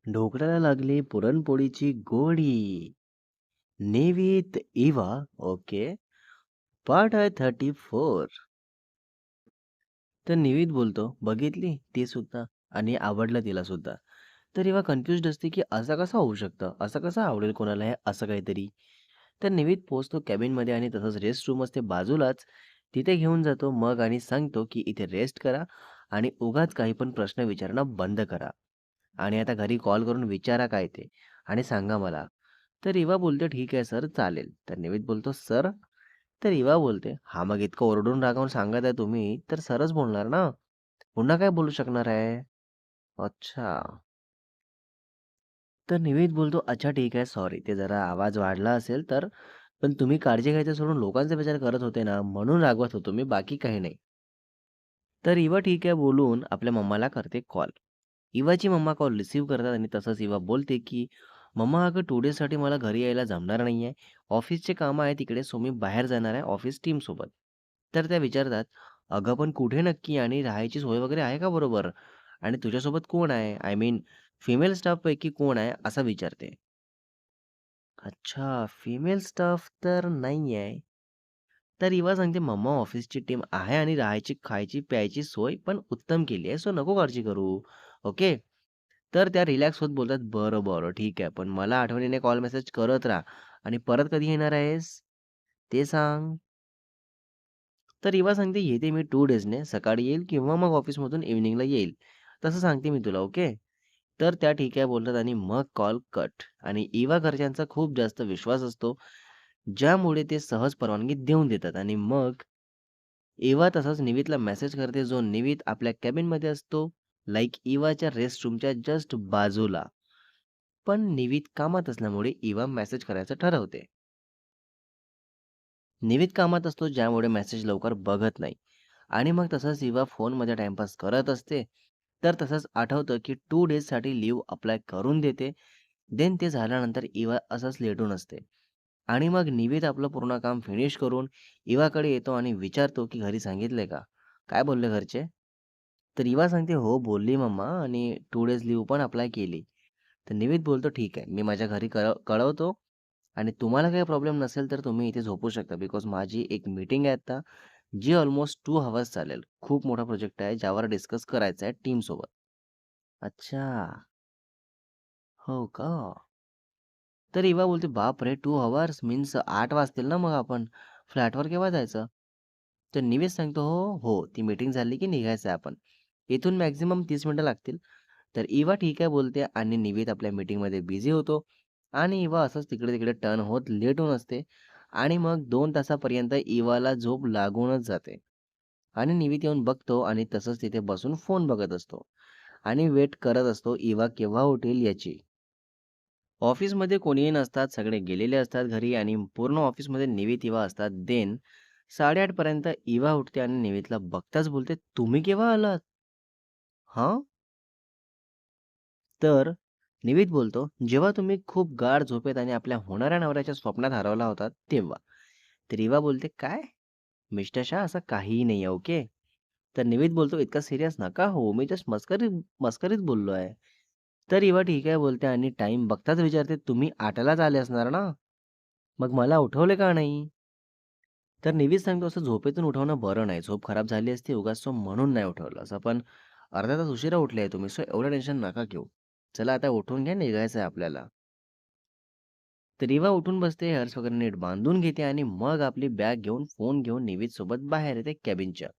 ढोकळ्याला लागली पुरणपोळीची गोडी. नेवीत इवा. ओके. पार्ट आहे 34. तर निवीत बोलतो, "बघितली? ती सुद्धा आणि आवडलं तिला सुद्धा." तर इवा कन्फ्युज्ड असते, की असं कसं होऊ शकतं? असं कसं आवडेल कोणाला हे असं काहीतरी? तर निवीत पोहोचतो कॅबिनमध्ये आणि तसंच रेस्ट रूम असते बाजूलाच. तिथे घेऊन जातो मग आणि सांगतो, की "इथे रेस्ट करा आणि उगाच काही पण प्रश्न विचारणं बंद करा. आणि आता घरी कॉल करून विचारा काय ते आणि सांगा मला." तर इवा बोलते, "ठीक आहे सर, चालेल." तर निवीत बोलतो, "सर?" तर इवा बोलते, "हां, मग इतकं ओरडून रागावून सांगत आहे तुम्ही, तर सरच बोलणार ना. पुन्हा काय बोलू शकणार आहे?" "अच्छा." तर निवेद बोलतो, "अच्छा ठीक आहे, सॉरी. ते जरा आवाज वाढला असेल तर. पण तुम्ही काळजी घ्यायचं सोडून लोकांचा विचार करत होते ना, म्हणून रागवत होतो मी, बाकी काही नाही." तर इवा ठीक आहे बोलून आपल्या मम्माला करते कॉल. इवाची मम्मा कॉल रिसीव्ह करतात आणि तसंच इवा बोलते, की "मम्मा अगं 2 डेजसाठी मला घरी यायला जमणार नाहीये. ऑफिसचे कामं आहे तिकडे, सो मी बाहेर जाणार आहे ऑफिस टीमसोबत." तर त्या विचारतात, "अगं पण कुठे नक्की आणि राहायची सोय वगैरे आहे का बरोबर? आणि तुझ्यासोबत कोण आहे? आय मीन फिमेल स्टाफपैकी कोण आहे?" असं विचारते. अच्छा, फिमेल स्टाफ तर नाही आहे. तर इवा सांगते, "मम्मा ऑफिसची टीम आहे आणि राहायची, खायची, प्यायची सोय पण उत्तम केली आहे. सो नको काळजी करू." ओके. तर त्या रिलॅक्स होत बोलतात, "बरं, बरं, ठीक आहे. पण मला आठवणीने कॉल मेसेज करत राहा आणि परत कधी येणार आहेस? ते सांग." तर इवा सांगते, "येते मी 2 डेजने. सकाळी येईल किंवा मग ऑफिसमधून इव्हनिंगला येईल. तसं सांगते मी तुला, ओके?" तर त्या ठीक आहे बोलतात आणि मग कॉल कट. आणि इवा घरच्यांचा खूप जास्त विश्वास असतो, ज्यामुळे ते सहज परवानगी देऊन देतात आणि मग इवा तसाच निवीतला मेसेज करते, जो निवीत आपल्या कॅबिनमध्ये असतो, लाइक इवाच्या रेस्ट रूमच्या जस्ट बाजूला. पण निवीत कामात असल्यामुळे इवा मेसेज करायचं ठरवते. निवीत कामात असतो, ज्यामुळे मेसेज लवकर बघत नाही. आणि मग तसंच इवा फोनमध्ये टाईमपास करत असते. तर तसंच आठवतं, की 2 डेजसाठी लीव्ह अप्लाय करून देते. देन ते झाल्यानंतर इवा असंच लेटून असते. आणि मग निवेद आपलं पूर्ण काम फिनिश करून इवाकडे येतो आणि विचारतो, की "घरी सांगितलंय का? काय बोलले घरचे?" तर इवा सांगते, "हो, बोलली मम्मा आणि 2 डेज लीव्ह पण अप्लाय केली." तर निवेद बोलतो, "ठीक आहे, मी माझ्या घरी कळवतो आणि तुम्हाला काही प्रॉब्लेम नसेल तर तुम्ही इथे झोपू शकता. बिकॉज माझी एक मीटिंग आहे आता, जी ऑलमोस्ट 2 हॉर्स चालेल. खूप मोठा प्रोजेक्ट आहे, ज्यावर डिस्कस करायचा आहे टीमसोबत." "अच्छा, हो का?" तर इवा बोलते, "बापरे! 2 हॉर्स मीन्स 8 वाजतील ना मग आपण फ्लॅटवर केव्हा जायचं?" तर निवेश सांगतो, "हो, हो, ती मीटिंग झाली की निघायचं आहे आपण. इथून मॅक्सिमम 30 मिनिटं लागतील." तर इवा ठीक आहे बोलते आणि निवेद आपल्या मीटिंगमध्ये बिझी होतो आणि इवा असंच तिकडे-तिकडे टर्न होत लेट होऊन असते आणि मग 2 तासापर्यंत इवाला झोप लागूनच जाते आणि निवेद येऊन बघतो आणि तसंच तिथे बसून फोन बघत असतो आणि वेट करत असतो इवा केव्हा उठेल याची. ऑफिसमध्ये कोणीही नसतात, सगळे गेलेले असतात घरी आणि पूर्ण ऑफिसमध्ये निवित इवा असतात. देन 8:30 पर्यंत इवा उठते आणि निवितला बघताच बोलते, "तुम्ही केव्हा आलात?" "हां?" तर निवित बोलतो, "जेव्हा तुम्ही खूप गाढ झोपेत आणि आपल्या होणाऱ्या नवऱ्याच्या स्वप्नात हरवला होतात तेव्हा." तर इवा बोलते, "काय? मिस्टर शाह असं काहीही नाहीये, ओके?" तर निवित बोलतो, "इतका सीरियस नका होऊ. मी जस्ट मस्करीत मस्करीत बोललो आहे." तर इवा ठीक आहे बोलते आणि टाईम बघताच विचारते, "तुम्ही 8:00लाच आले असणार ना? मग मला उठवले का नाही?" तर नेव्हीच सांगतो, असं झोपेतून उठवणं बरं नाही. झोप खराब झाली असती उगाच सो म्हणून नाही उठवलं असं. पण अर्धा तास उशिरा उठले आहे तुम्ही, सो एवढं टेन्शन नका घेऊ. चला आता उठून घ्या, निघायचं आहे आपल्याला. तर रिवा उठून बसते, हेअर्स वगैरे नीट बांधून घेते आणि मग आपली बॅग घेऊन, फोन घेऊन निवेदसोबत बाहेर येते कॅबिनच्या.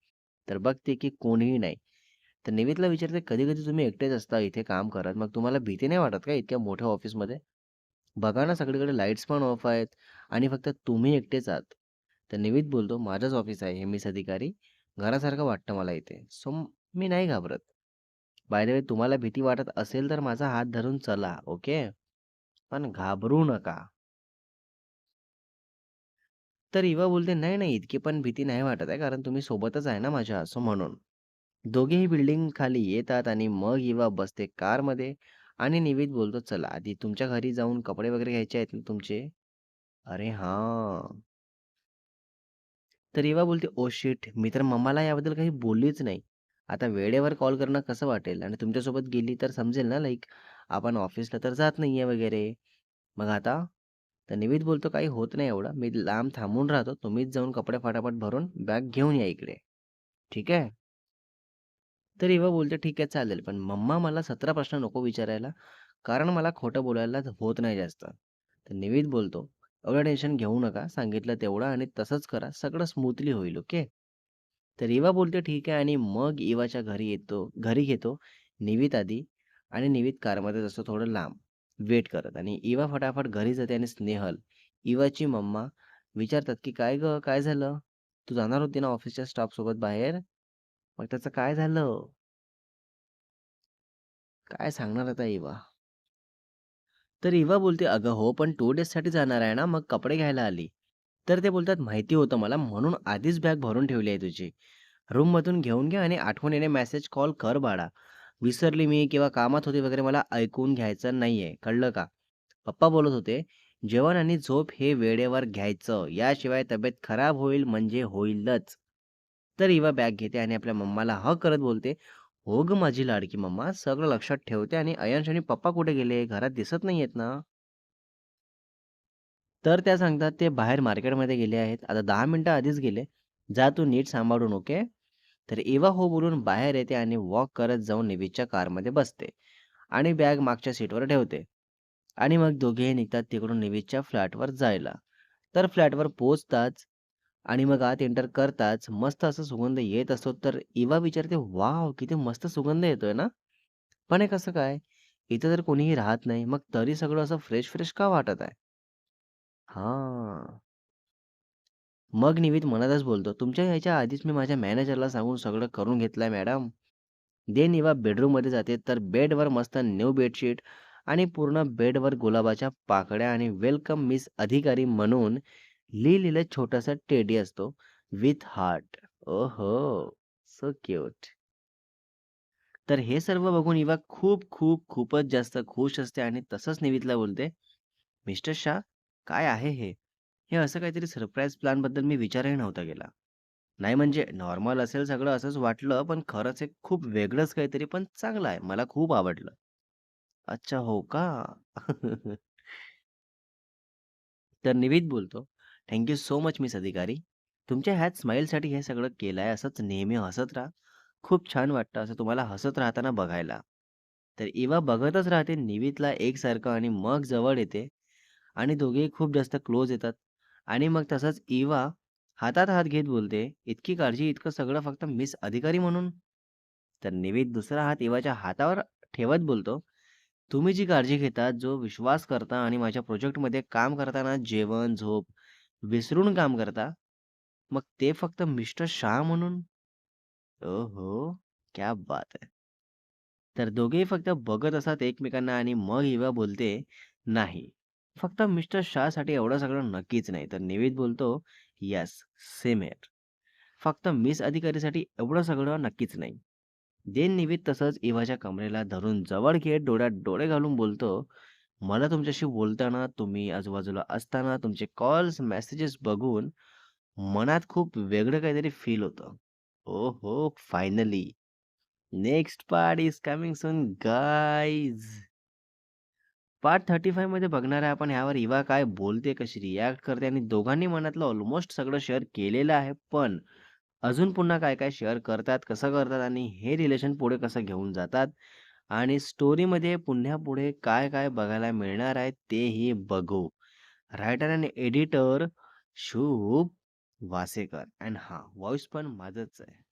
तर बघते की कोणीही नाही. तर निवेदला विचारते, "कधी-कधी तुम्ही एकटेच असता इथे काम करत, मग तुम्हाला भीती नाही वाटत का इतक्या मोठ्या ऑफिसमध्ये? बघा ना, सगळीकडे लाईट्स पण ऑफ आहेत आणि फक्त तुम्ही एकटेच आहात." तर निवेद बोलतो, "माझंच ऑफिस आहे, एम-एस अधिकारी. घरासारखं वाटतं मला इथे. सो मी नाही घाबरत. बाय द वे तुम्हाला भीती वाटत असेल तर माझा हात धरून चला, ओके? पण घाबरू नका." तर इवा बोलते, "नाही, नाही, इतकी पण भीती नाही वाटत आहे, कारण तुम्ही सोबतच आहे ना माझ्या." असं म्हणून. दोघेही बिल्डिंग खाली येतात आणि मग इवा बसते कारमध्ये आणि निवेद बोलतो, "चला आधी तुमच्या घरी जाऊन कपडे वगैरे घ्यायचे आहेत ना तुमचे?" "अरे हां." तर इवा बोलते, "ओह शिट! मी तर मम्माला याबद्दल काही बोललीच नाही. आता वेळेवर कॉल करणं कसं वाटेल आणि तुमच्यासोबत गेली तर समजेल ना लाईक आपण ऑफिसला तर जात नाहीये वगैरे. मग आता? तर निविद बोलतो, "काही होत नाही एवढं. मी लांब थांबून राहतो. तुम्हीच जाऊन कपडे फटाफट भरून बॅग घेऊन या इकडे." ठीक आहे. तर इवा बोलते, "ठीक आहे चालेल. पण मम्मा मला 17 प्रश्न नको विचारायला, कारण मला खोटं बोलायला होत नाही जास्त." तर निविद बोलतो, "एवढं टेन्शन घेऊ नका. सांगितलं तेवढं आणि तसंच करा. सगळं स्मूथली होईल, ओके?" तर इवा बोलते, "ठीक आहे." आणि मग इवाच्या घरी घेतो निविद आधी आणि निविद कारमध्ये असतो थोडं लांब, वेट करत आणि इवा फटाफट घरी जाते आणि स्नेहल, इवाची मम्मा विचारतात, की "काय गं, काय झालं? तू जाणार होती ना ऑफिसच्या स्टाफसोबत बाहेर? मग त्याचं काय झालं?" काय सांगणार आता इवा? तर इवा बोलते, "अगं हो, पण 2 डेजसाठी जाणार आहे ना, मग कपडे घ्यायला आली." तर ते बोलतात, "माहिती होतं मला, म्हणून आधीच बॅग भरून ठेवली आहे तुझी. रूममधून घेऊन घे आणि आठवणीने मेसेज कॉल कर बाळा. विसरली मी किंवा कामात होती वगैरे मला ऐकून घ्यायचं नाहीये, कळलं का?" पप्पा बोलत होते, "जेवण आणि झोप हे वेळेवर घ्यायचं, याशिवाय तब्येत खराब होईल म्हणजे होईलच." तर इवा बॅग घेते आणि आपल्या मम्माला हग करत बोलते, "हो गं माझी लाडकी मम्मा, सगळं लक्षात ठेवते आणि अयांश आणि पप्पा कुठे गेले? घरात दिसत नाहीयेत ना?" तर त्या सांगतात, "ते बाहेर मार्केटमध्ये गेले आहेत. आता 10 मिनिटं आधीच गेले. जा तू नीट सांभाळून, ओके?" तर एव्हा हो बोलून बाहेर येते आणि वॉक करत जाऊन निवीच्या कारमध्ये बसते आणि बॅग मागच्या सीटवर ठेवते आणि मग दोघेही निघतात तिकडून निवीच्या फ्लॅटवर जायला. तर फ्लॅटवर पोहोचताच आणि मग आत एंटर करताच मस्त असा सुगंध येत असतो. तर इवा विचारते, "वॉव! किती मस्त सुगंध येतोय ना? पण हे कसं काय? इथं तर कोणीही राहत नाही. मग तरी सगळं असं फ्रेश-फ्रेश का वाटत आहे?" हां. मग निवीत मनातच बोलतो, "तुमच्या यायच्या आधीच मी माझ्या मॅनेजरला सांगून सगळं करून घेतलंय मॅडम." देन इवा बेडरूममध्ये जाते, तर बेडवर मस्त न्यू बेडशीट आणि पूर्ण बेडवर गुलाबाच्या पाकळ्या आणि वेलकम मिस अधिकारी म्हणून लिहिलेलं छोटासा टेडी असतो विथ हार्ट. ओहो! So cute. तर हे सर्व बघून इवा खूपच जास्त खुश असते आणि तसंच निवीतला बोलते, "मिस्टर शाह, काय आहे हे? हे असं काहीतरी सरप्राईज प्लॅनबद्दल मी विचारही नव्हता केला." नाही म्हणजे नॉर्मल असेल सगळं असंच वाटलं, पण खरंच एक खूप वेगळंच काहीतरी पण चांगलं आहे. मला खूप आवडलं. अच्छा हो का? तर निवीद बोलतो, "thank you so much miss अधिकारी. तुमच्या ह्याच स्माईलसाठी हे सगळं केलंय. असंच नेहमी हसत राहा. खूप छान वाटतं असं तुम्हाला हसत राहताना बघायला." तर इवा बघतच राहते निवीदला एकसारखं आणि मग जवळ येते आणि दोघेही खूप जास्त क्लोज येतात आणि मग तसंच इवा हातात हात घेत बोलते, "इतकी काळजी, इतकं सगळं फक्त मिस अधिकारी म्हणून?" तर निवेद दुसरा हात इवाच्या हातावर ठेवत बोलतो, "तुम्ही जी काळजी घेता, जो विश्वास करता आणि माझ्या प्रोजेक्टमध्ये काम करताना जेवण, झोप विसरून काम करता, मग ते फक्त मिस्टर शाह म्हणून? ओहो! क्या बात है!" तर दोघेही फक्त बघत असतात एकमेकांना आणि मग इवा बोलते, "नाही, फक्त मिस्टर शाहसाठी एवढं सगळं नक्कीच नाही." तर निवेद बोलतो, "येस, सेम हिअर. फक्त मिस अधिकारीसाठी एवढं सगळं नक्कीच नाही." देन निवेद तसंच इवाच्या कमरेला धरून जवळ घेत डोळ्यात डोळे घालून बोलतो, "मला तुमच्याशी बोलताना, तुम्ही आजूबाजूला असताना, तुमचे कॉल्स, मेसेजेस बघून मनात खूप वेगळं काहीतरी फील होतं." ओहो! Finally. Next part is coming soon guys. Part 35 मध्ये बघणार आहे आपण ह्यावर इवा काय बोलते, कशी रिॲक्ट करते आणि दोघांनी मनातलं ऑलमोस्ट सगळं शेअर केलेलं आहे. पण अजून पुन्हा काय-काय शेअर करतात, कसं करतात आणि हे रिलेशन पुढे कसं घेऊन जातात आणि स्टोरीमध्ये पुन्हा पुढे काय-काय बघायला मिळणार आहे तेही बघू. रायटर आणि एडिटर शुभ वासेकर अँड हां, व्हॉईस पण माझंच आहे.